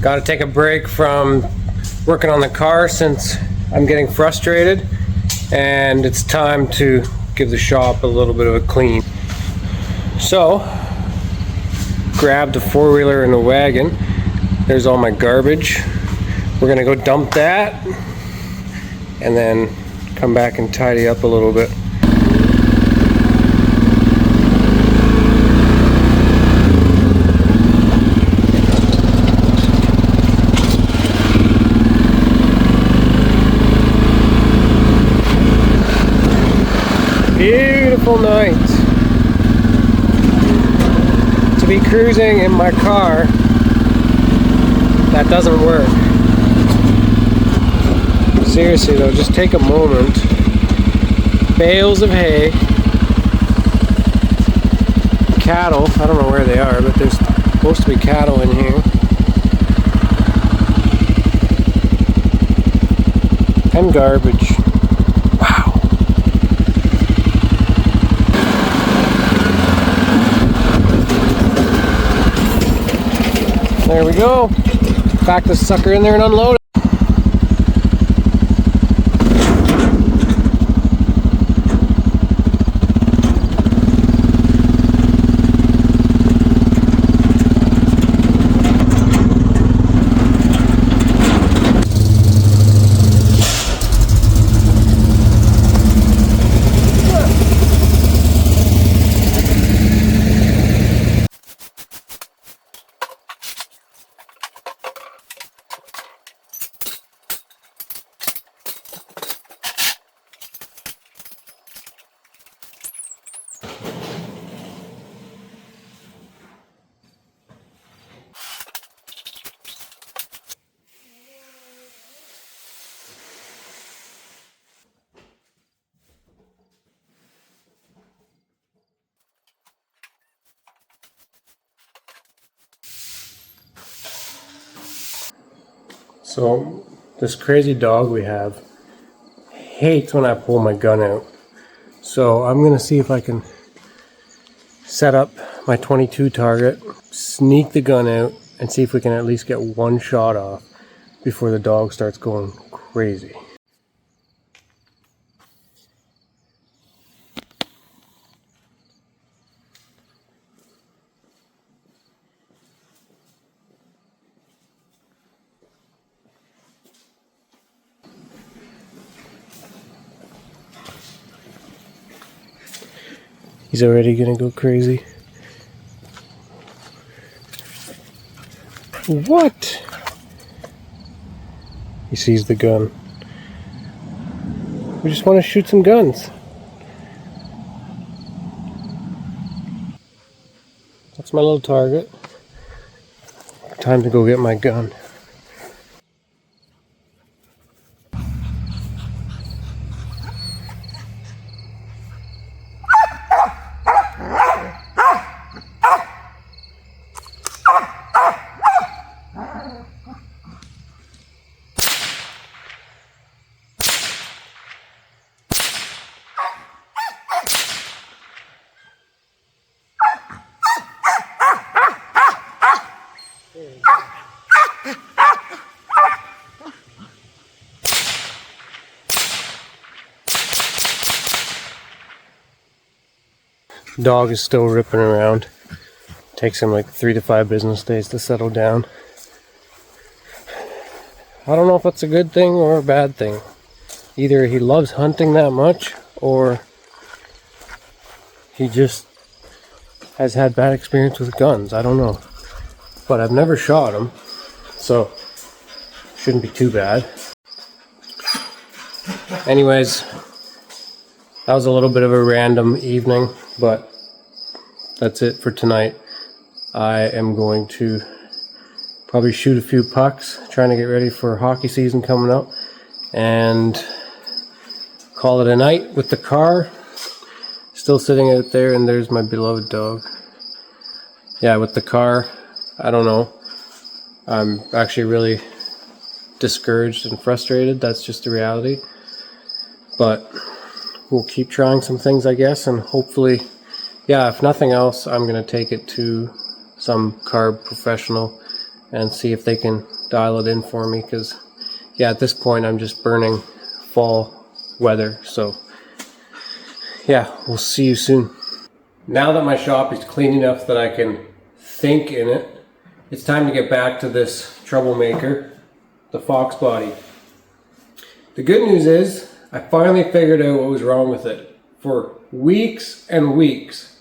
Got to take a break from working on the car since I'm getting frustrated, and it's time to give the shop a little bit of a clean. So, grabbed a four-wheeler and a wagon. There's all my garbage. We're gonna go dump that and then come back and tidy up a little bit. Beautiful night to be cruising in my car. That doesn't work. Seriously though, just take a moment. Bales of hay, cattle, I don't know where they are, but there's supposed to be cattle in here, and garbage. Wow. There we go. Pack this sucker in there and unload it. So, this crazy dog we have hates when I pull my gun out. So I'm gonna see if I can set up my 22 target, sneak the gun out, and see if we can at least get one shot off before the dog starts going crazy. He's already gonna go crazy. What? He sees the gun. We just want to shoot some guns. That's my little target. Time to go get my gun. Dog is still ripping around. Takes him like 3 to 5 business days to settle down. I don't know if that's a good thing or a bad thing. Either he loves hunting that much, or he just has had bad experience with guns. I don't know. But I've never shot him, so shouldn't be too bad. Anyways, that was a little bit of a random evening, but that's it for tonight. I am going to probably shoot a few pucks, trying to get ready for hockey season coming up, and call it a night with the car. Still sitting out there, and there's my beloved dog. Yeah, with the car, I don't know. I'm actually really discouraged and frustrated. That's just the reality. But we'll keep trying some things, I guess, and hopefully, yeah, if nothing else, I'm going to take it to some carb professional and see if they can dial it in for me, because yeah, at this point I'm just burning fall weather. So yeah, we'll see you soon. Now that my shop is clean enough that I can think in it, it's time to get back to this troublemaker, the Fox body. The good news is I finally figured out what was wrong with it. For weeks and weeks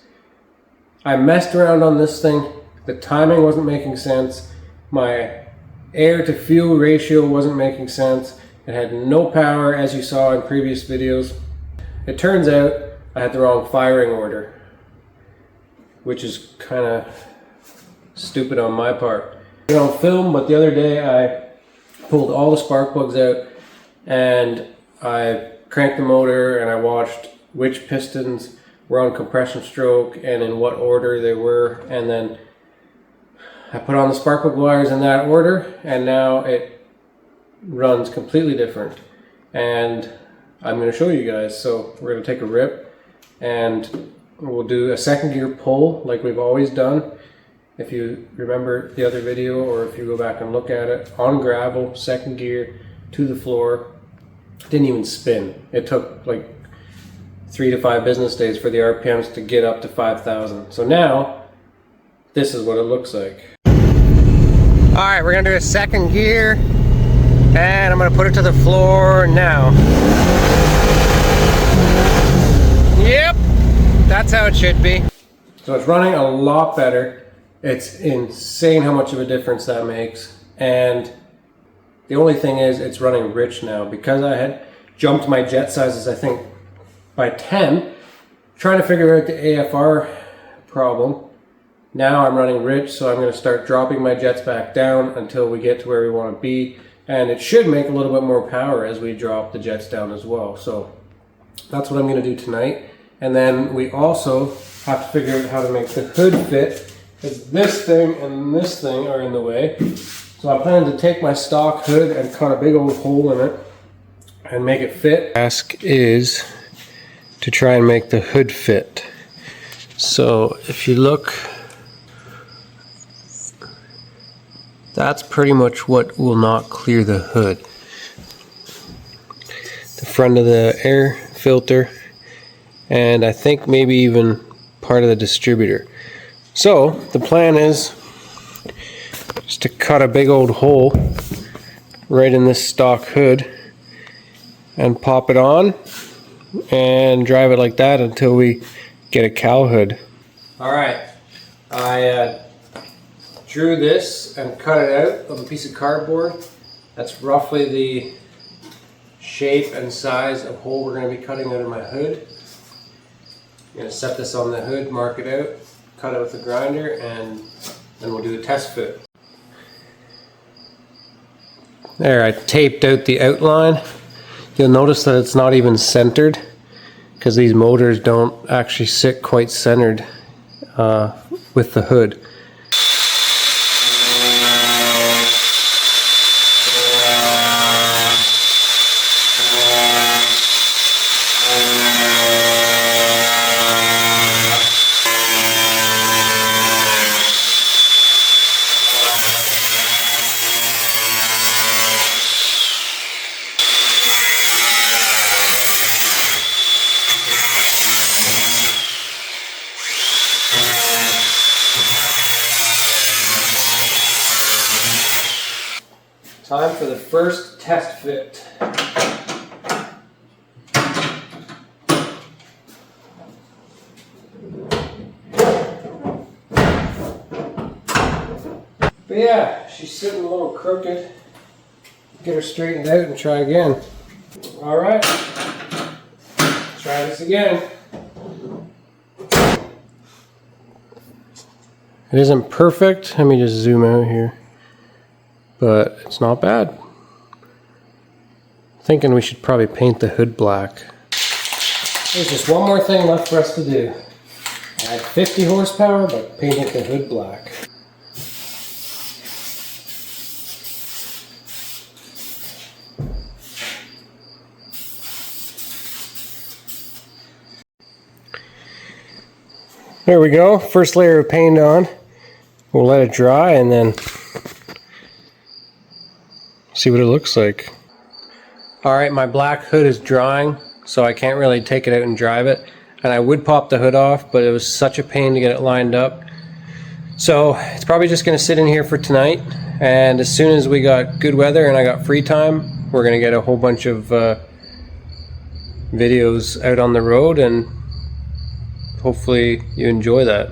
I messed around on this thing. The timing wasn't making sense. My air to fuel ratio wasn't making sense. It had no power, as you saw in previous videos. It turns out I had the wrong firing order, which is kind of stupid on my part. I don't film, but the other day I pulled all the spark plugs out and I cranked the motor and I watched which pistons were on compression stroke and in what order they were, and then I put on the spark plug wires in that order, and now it runs completely different. And I'm going to show you guys. So we're going to take a rip and we'll do a second gear pull like we've always done. If you remember the other video, or if you go back and look at it, on gravel, second gear to the floor, didn't even spin. It took like 3 to 5 business days for the RPMs to get up to 5,000. So now this is what it looks like. All right, we're gonna do a second gear and I'm gonna put it to the floor now. Yep, that's how it should be. So it's running a lot better. It's insane how much of a difference that makes. And the only thing is it's running rich now, because I had jumped my jet sizes, I think, by 10, trying to figure out the AFR problem. Now I'm running rich, so I'm going to start dropping my jets back down until we get to where we want to be. And it should make a little bit more power as we drop the jets down as well. So that's what I'm going to do tonight. And then we also have to figure out how to make the hood fit, because this thing and this thing are in the way. So I plan to take my stock hood and cut a big old hole in it and make it fit. Task is to try and make the hood fit. So if you look, that's pretty much what will not clear the hood. The front of the air filter, and I think maybe even part of the distributor. So the plan is just to cut a big old hole right in this stock hood and pop it on and drive it like that until we get a cow hood. Alright, I drew this and cut it out of a piece of cardboard. That's roughly the shape and size of hole we're going to be cutting out of my hood. I'm going to set this on the hood, mark it out, cut it with a grinder, and then we'll do a test fit. There, I taped out the outline. You'll notice that it's not even centered, because these motors don't actually sit quite centered with the hood. Time for the first test fit. But yeah, she's sitting a little crooked. Get her straightened out and try again. Alright, try this again. It isn't perfect. Let me just zoom out here. But it's not bad. Thinking we should probably paint the hood black. There's just one more thing left for us to do. Add 50 horsepower, but painting the hood black. There we go, first layer of paint on. We'll let it dry and then see what it looks like. Alright, my black hood is drying, so I can't really take it out and drive it. And I would pop the hood off, but it was such a pain to get it lined up. So it's probably just going to sit in here for tonight. And as soon as we got good weather and I got free time, we're going to get a whole bunch of videos out on the road, and hopefully you enjoy that.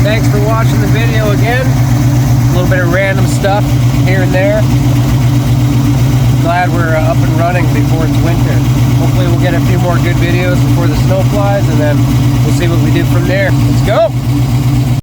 Thanks for watching the video again. A little bit of random stuff here and there. Glad we're up and running before it's winter. Hopefully we'll get a few more good videos before the snow flies, and then we'll see what we do from there. Let's go!